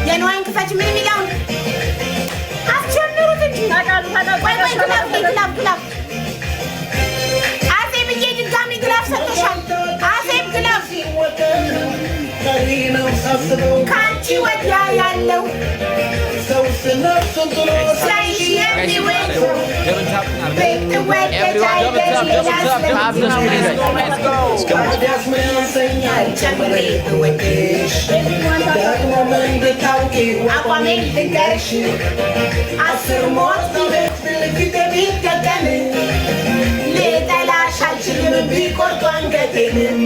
የነዋይን ክፈች ምን የሚለውን አስጀምሩት እንጂ ቆይ ግላብ አዜብዬ ድጋሚ ግላብ ሰጥተሻል። አዜብ ግላብ ከአንቺ ወዲያ ያለው ሳይሽ የሚወድ አቋሜን ልንገርሽ አስር ሞት ቢደገም ልጠላሽ አልችልም ቢቆርጡ አንገቴን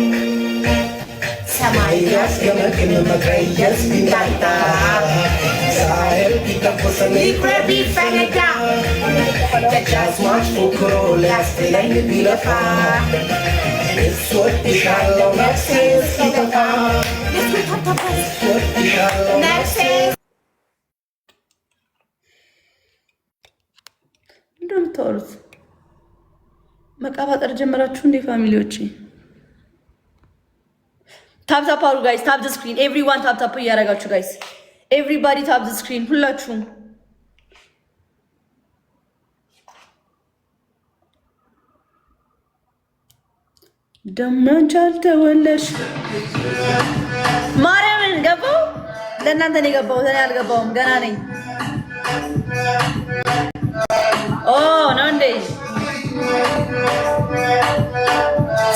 ሰማይ ያስገመግም መቀየስ ቢንጣጣ ሳይል ቢተኮስ ሊኩር ቢፈነዳ ደጃዝማች ፎክሮ ሊያስጥለኝ ቢለፋ እኔስ ወድሻለሁ ነፍሴ እስኪጠፋ ነፍሴ እንደምታወሩት መቃባጠር ጀመራችሁ እንዴ ፋሚሊዎቼ? ታፕ ታፕ አሩ ጋይስ፣ ታፕ ዘ ስክሪን ኤቭሪዋን ታፕ ታፕ እያደረጋችሁ ጋይስ፣ ኤቭሪባዲ ታፕ ዘ ስክሪን ሁላችሁም። ደሞ አንቺ አልተወለድሽ ማርያምን ገባው። ለእናንተ ነው የገባው፣ እኔ አልገባውም፣ ገና ነኝ። ኦ ነው እንዴ?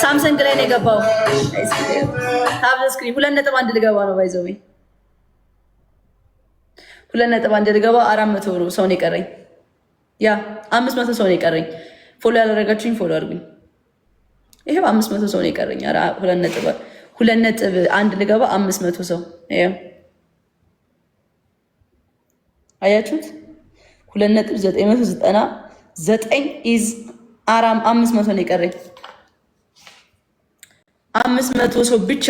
ሳምሰንግ ላይ ነው የገባው። ታፕ ዘ ስክሪን 2.1 ልገባ ነው ባይዘው 2.1 ልገባ 400 ነው ሰው ነው የቀረኝ። ያ 500 ሰው ነው የቀረኝ። ፎሎ ያላደረጋችሁኝ ፎሎ አድርጉኝ። ይሄው 500 ሰው ነው የቀረኝ። ኧረ 2.1 ልገባ 500 ሰው ይሄው አያችሁት? 2.999 ኢዝ 500 ነው የቀረኝ። 500 ሰው ብቻ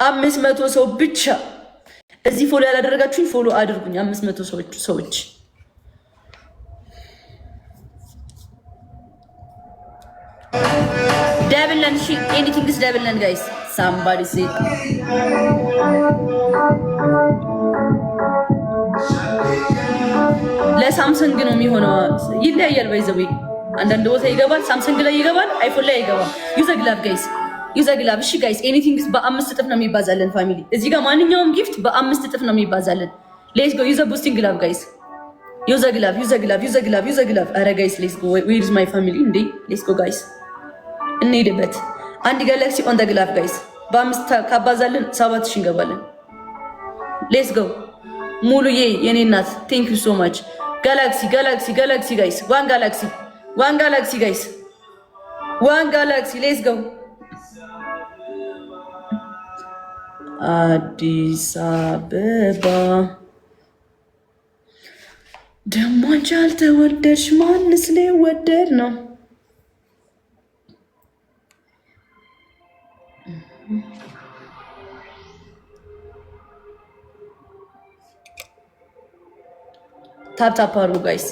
500 ሰው ብቻ። እዚህ ፎሎ ያላደረጋችሁኝ ፎሎ አድርጉኝ። 500 ሰዎች ደብለን ሺ ኤኒቲንግስ ደብለን ጋይስ ሳምባዲ ሴ ለሳምሰንግ ነው የሚሆነው። ይለያያል ባይዘው አንዳንድ ቦታ ይገባል፣ ሳምሰንግ ላይ ይገባል፣ አይፎን ላይ ይገባል። ዩዘ ግላብ ጋይስ ዩዘ ግላብ። እሺ ጋይስ ኤኒቲንግስ በ5 እጥፍ ነው የሚባዛለን ፋሚሊ። እዚህ ጋር ማንኛውም ጊፍት በ5 እጥፍ ነው የሚባዛለን። ሌትስ ጎ ዩዘ ቡስቲንግ ግላብ ጋይስ። ዩዘ ግላብ ዩዘ ግላብ ዩዘ ግላብ ዩዘ ግላብ። አረ ጋይስ ሌትስ ጎ ዌር ኢዝ ማይ ፋሚሊ እንዴ? ሌትስ ጎ ጋይስ እንሄድበት። አንድ ጋላክሲ ኦን ደ ግላብ ጋይስ። በ5 ካባዛለን 7000 እንገባለን። ሌትስ ጎ ሙሉዬ የኔ እናት ቴንክ ዩ ሶ ማች። ጋላክሲ ጋላክሲ ጋላክሲ ጋይስ ዋን ጋላክሲ ጋይስ ዋን ጋላክሲ ሌትስ ጎ። አዲስ አበባ ደሞ አንቺ አልተወደድሽ ማንስ ሊወደድ ነው? ታፕ ታፕ አድርጉ ጋይስ።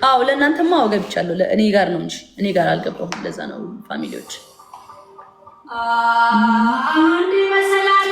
አዎ ለእናንተማ ገብቻለሁ። ለእኔ ጋር ነው እንጂ እኔ ጋር አልገባሁም። ለዛ ነው ፋሚሊዎች አንድ መሰላሌ